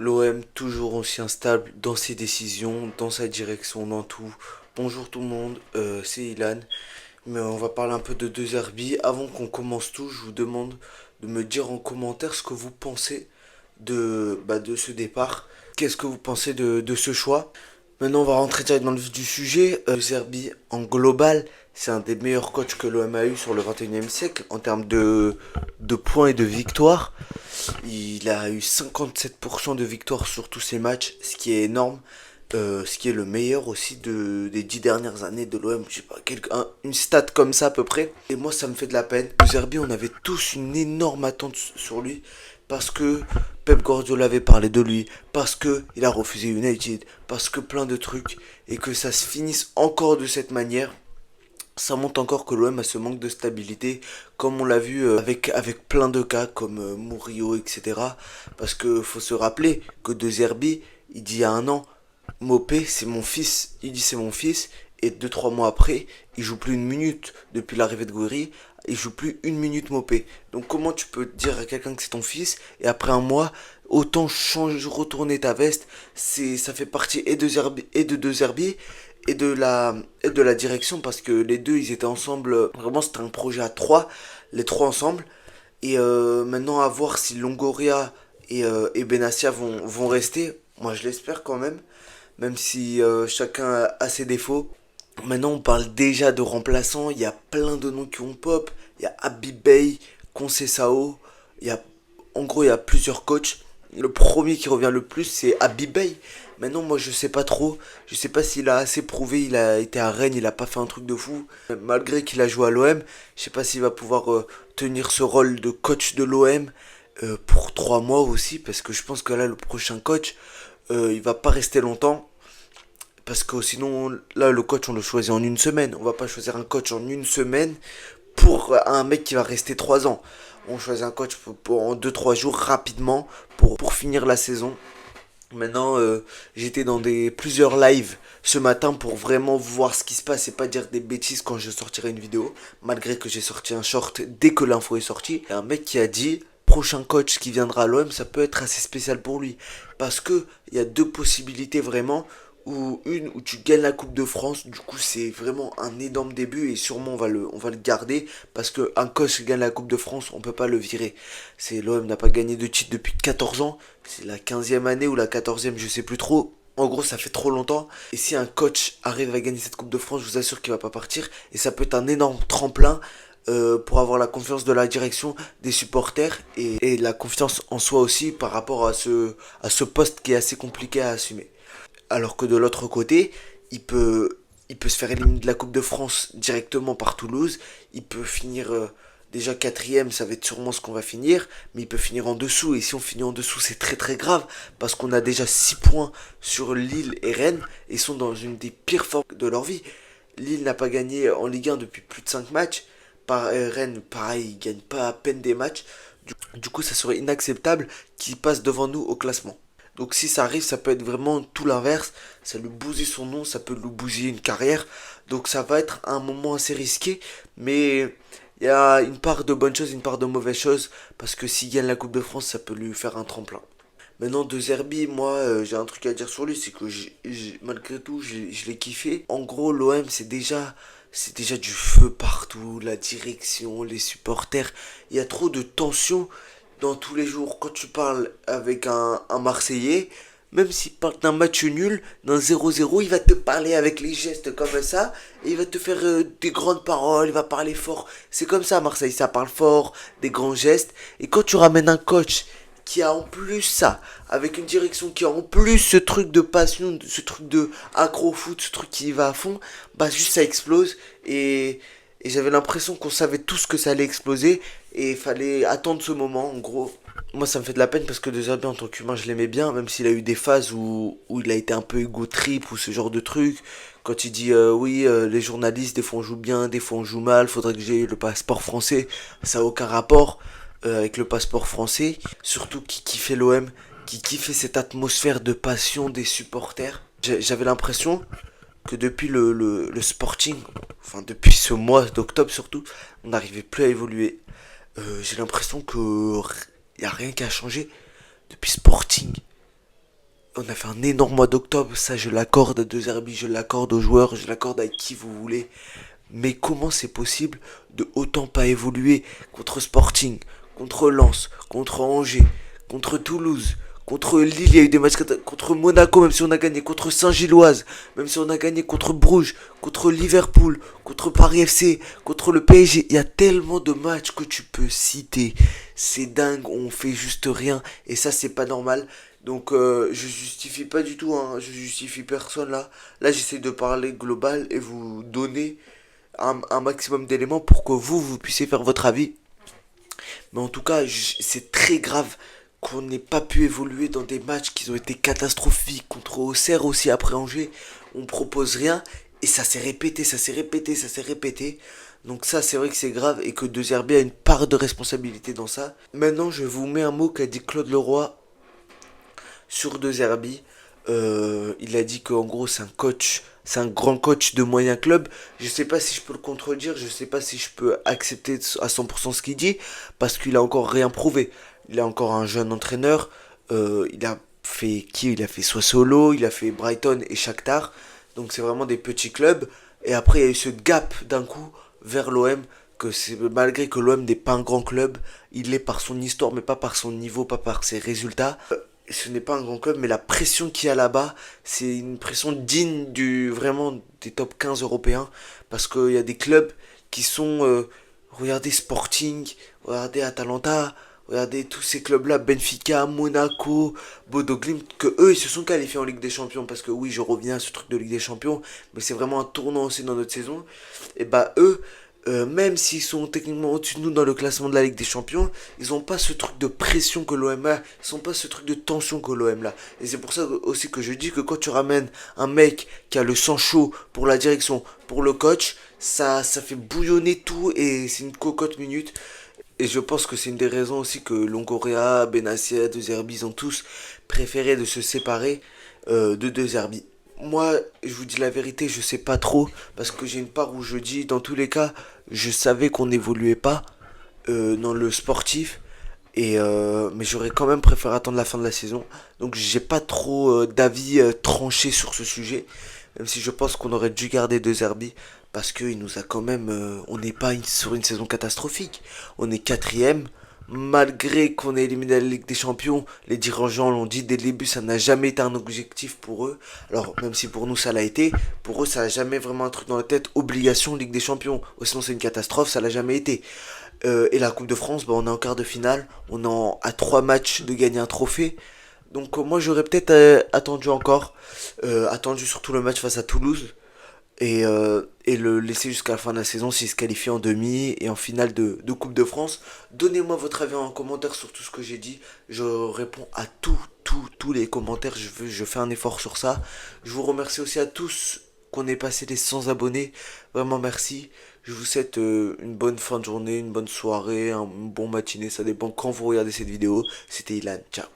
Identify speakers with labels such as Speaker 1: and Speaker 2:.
Speaker 1: L'OM toujours aussi instable dans ses décisions, dans sa direction, dans tout. Bonjour tout le monde, c'est Ilan. Mais on va parler un peu de deux Zerbi. Avant qu'on commence tout, je vous demande de me dire en commentaire ce que vous pensez de ce départ. Qu'est-ce que vous pensez de ce choix? Maintenant, on va rentrer direct dans le vif du sujet. Zerbi, en global, c'est un des meilleurs coachs que l'OM a eu sur le 21e siècle en termes de points et de victoires. Il a eu 57% de victoires sur tous ses matchs, ce qui est énorme. Ce qui est le meilleur aussi des 10 dernières années de l'OM. Je sais pas, une stat comme ça à peu près. Et moi, ça me fait de la peine. Le Zerbi, on avait tous une énorme attente sur lui. Parce que Pep Guardiola avait parlé de lui. Parce que il a refusé United. Parce que plein de trucs. Et que ça se finisse encore de cette manière. Ça montre encore que l'OM a ce manque de stabilité, comme on l'a vu avec plein de cas comme Murillo, etc. Parce que faut se rappeler que De Zerbi, il dit il y a un an, Mopé c'est mon fils, il dit c'est mon fils, et 2 3 mois après, il joue plus une minute depuis l'arrivée de Gouiri, il joue plus une minute Mopé. Donc comment tu peux dire à quelqu'un que c'est ton fils, et après un mois, autant changer, retourner ta veste, ça fait partie et de Zerbi, et de De Zerbi, et de la direction parce que les deux ils étaient ensemble, vraiment c'était un projet à trois, les trois ensemble. Et maintenant à voir si Longoria et Benassia vont rester. Moi je l'espère quand même, même si chacun a ses défauts. Maintenant on parle déjà de remplaçants, il y a plein de noms qui ont pop, il y a Habib Bey, Conceição, il y a, en gros il y a plusieurs coachs. Le premier qui revient le plus c'est Habib Bey. Maintenant moi je sais pas trop, je sais pas s'il a assez prouvé, il a été à Rennes, il a pas fait un truc de fou. Malgré qu'il a joué à l'OM, je sais pas s'il va pouvoir tenir ce rôle de coach de l'OM pour 3 mois aussi, parce que je pense que là le prochain coach, il va pas rester longtemps. Parce que sinon, là, le coach, on le choisit en une semaine. On va pas choisir un coach en une semaine pour un mec qui va rester 3 ans. On choisit un coach en 2 3 jours rapidement pour finir la saison. Maintenant, j'étais dans plusieurs lives ce matin pour vraiment voir ce qui se passe et pas dire des bêtises quand je sortirai une vidéo. Malgré que j'ai sorti un short dès que l'info est sortie. Il y a un mec qui a dit, prochain coach qui viendra à l'OM, ça peut être assez spécial pour lui. Parce que il y a deux possibilités vraiment. Ou une où tu gagnes la Coupe de France, du coup c'est vraiment un énorme début et sûrement on va le garder parce que un coach qui gagne la Coupe de France, on peut pas le virer. C'est l'OM n'a pas gagné de titre depuis 14 ans, c'est la 15e année ou la 14e, je sais plus trop. En gros, ça fait trop longtemps. Et si un coach arrive à gagner cette Coupe de France, je vous assure qu'il va pas partir. Et ça peut être un énorme tremplin pour avoir la confiance de la direction, des supporters et la confiance en soi aussi par rapport à ce poste qui est assez compliqué à assumer. Alors que de l'autre côté, il peut se faire éliminer de la Coupe de France directement par Toulouse. Il peut finir déjà quatrième, ça va être sûrement ce qu'on va finir. Mais il peut finir en dessous. Et si on finit en dessous, c'est très très grave. Parce qu'on a déjà 6 points sur Lille et Rennes. Et sont dans une des pires formes de leur vie. Lille n'a pas gagné en Ligue 1 depuis plus de 5 matchs. Rennes, pareil, il gagne pas à peine des matchs. Du coup, ça serait inacceptable qu'il passe devant nous au classement. Donc si ça arrive, ça peut être vraiment tout l'inverse. Ça lui bousille son nom, ça peut lui bousiller une carrière. Donc ça va être un moment assez risqué. Mais il y a une part de bonnes choses, une part de mauvaises choses. Parce que s'il gagne la Coupe de France, ça peut lui faire un tremplin. Maintenant, De Zerbi, moi, j'ai un truc à dire sur lui. C'est que malgré tout, je l'ai kiffé. En gros, l'OM, c'est déjà du feu partout. La direction, les supporters. Il y a trop de tension dans tous les jours, quand tu parles avec un Marseillais, même s'il parle d'un match nul, d'un 0-0, il va te parler avec les gestes comme ça, et il va te faire des grandes paroles, il va parler fort. C'est comme ça à Marseille, ça parle fort, des grands gestes. Et quand tu ramènes un coach qui a en plus ça, avec une direction qui a en plus ce truc de passion, ce truc de accro-foot, ce truc qui va à fond, bah juste ça explose. Et j'avais l'impression qu'on savait tous que ça allait exploser et il fallait attendre ce moment en gros. Moi ça me fait de la peine parce que De Zerbi en tant qu'humain je l'aimais bien, même s'il a eu des phases où il a été un peu ego trip ou ce genre de truc. Quand il dit oui les journalistes des fois on joue bien, des fois on joue mal, faudrait que j'ai le passeport français, ça a aucun rapport avec le passeport français. Surtout qui kiffait l'OM, qui kiffait cette atmosphère de passion des supporters. J'avais l'impression que depuis le Sporting, enfin depuis ce mois d'octobre surtout, on n'arrivait plus à évoluer. J'ai l'impression que y a rien qui a changé depuis Sporting. on a fait un énorme mois d'octobre, ça je l'accorde à De Zerbi, je l'accorde aux joueurs, je l'accorde à qui vous voulez. Mais comment c'est possible de autant pas évoluer contre Sporting, contre Lens, contre Angers, contre Toulouse, contre Lille, il y a eu des matchs contre Monaco, même si on a gagné, contre Saint-Gilloise, même si on a gagné contre Bruges, contre Liverpool, contre Paris FC, contre le PSG. Il y a tellement de matchs que tu peux citer. C'est dingue, on fait juste rien et ça c'est pas normal. Donc je justifie pas du tout, hein, je justifie personne là. Là j'essaie de parler global et vous donner un maximum d'éléments pour que vous puissiez faire votre avis. Mais en tout cas, c'est très grave qu'on n'ait pas pu évoluer dans des matchs qui ont été catastrophiques contre Auxerre aussi après Angers. On propose rien et ça s'est répété, ça s'est répété, ça s'est répété. Donc ça, c'est vrai que c'est grave et que De Zerbi a une part de responsabilité dans ça. Maintenant, je vous mets un mot qu'a dit Claude Leroy sur De Zerbi. Il a dit qu'en gros c'est un coach, c'est un grand coach de moyen club. Je sais pas si je peux le contredire, je sais pas si je peux accepter à 100% ce qu'il dit, parce qu'il a encore rien prouvé. Il est encore un jeune entraîneur. Il a fait qui? Il a fait Sassuolo, il a fait Brighton et Shakhtar. Donc c'est vraiment des petits clubs. Et après il y a eu ce gap d'un coup vers l'OM, que c'est malgré que l'OM n'est pas un grand club, il l'est par son histoire mais pas par son niveau, pas par ses résultats. Ce n'est pas un grand club, mais la pression qu'il y a là-bas, c'est une pression digne vraiment des top 15 européens. Parce qu'il y a des clubs qui sont, regardez Sporting, regardez Atalanta, regardez tous ces clubs-là, Benfica, Monaco, Bodo Glimt, que eux, ils se sont qualifiés en Ligue des Champions. Parce que oui, je reviens à ce truc de Ligue des Champions, mais c'est vraiment un tournant aussi dans notre saison. Et bah eux, même s'ils sont techniquement au-dessus de nous dans le classement de la Ligue des Champions, ils ont pas ce truc de pression que l'OM a, ils ont pas ce truc de tension que l'OM a. Et c'est pour ça aussi que je dis que quand tu ramènes un mec qui a le sang chaud pour la direction, pour le coach, ça fait bouillonner tout et c'est une cocotte minute. Et je pense que c'est une des raisons aussi que Longoria, Benassia, De Zerbi, ils ont tous préféré de se séparer de De Zerbi. Moi, je vous dis la vérité, je sais pas trop, parce que j'ai une part où je dis, dans tous les cas, je savais qu'on n'évoluait pas dans le sportif, mais j'aurais quand même préféré attendre la fin de la saison. Donc j'ai pas trop d'avis tranché sur ce sujet, même si je pense qu'on aurait dû garder De Zerbi, parce qu'il nous a quand même... on n'est pas sur une saison catastrophique, on est quatrième. Malgré qu'on ait éliminé la Ligue des Champions, les dirigeants l'ont dit dès le début, ça n'a jamais été un objectif pour eux. Alors, même si pour nous ça l'a été, pour eux ça n'a jamais vraiment un truc dans la tête, obligation Ligue des Champions. Ou sinon c'est une catastrophe, ça l'a jamais été. Et la Coupe de France, bah, on est en quart de finale, on est à 3 matchs de gagner un trophée. Donc moi j'aurais peut-être attendu encore, attendu surtout le match face à Toulouse et le laisser jusqu'à la fin de la saison s'il se qualifie en demi et en finale de Coupe de France. Donnez-moi votre avis en commentaire sur tout ce que j'ai dit. Je réponds à tous les commentaires. Je fais un effort sur ça. Je vous remercie aussi à tous qu'on ait passé les 100 abonnés. Vraiment merci. Je vous souhaite une bonne fin de journée, une bonne soirée, un bon matinée. Ça dépend quand vous regardez cette vidéo. C'était Ilan. Ciao.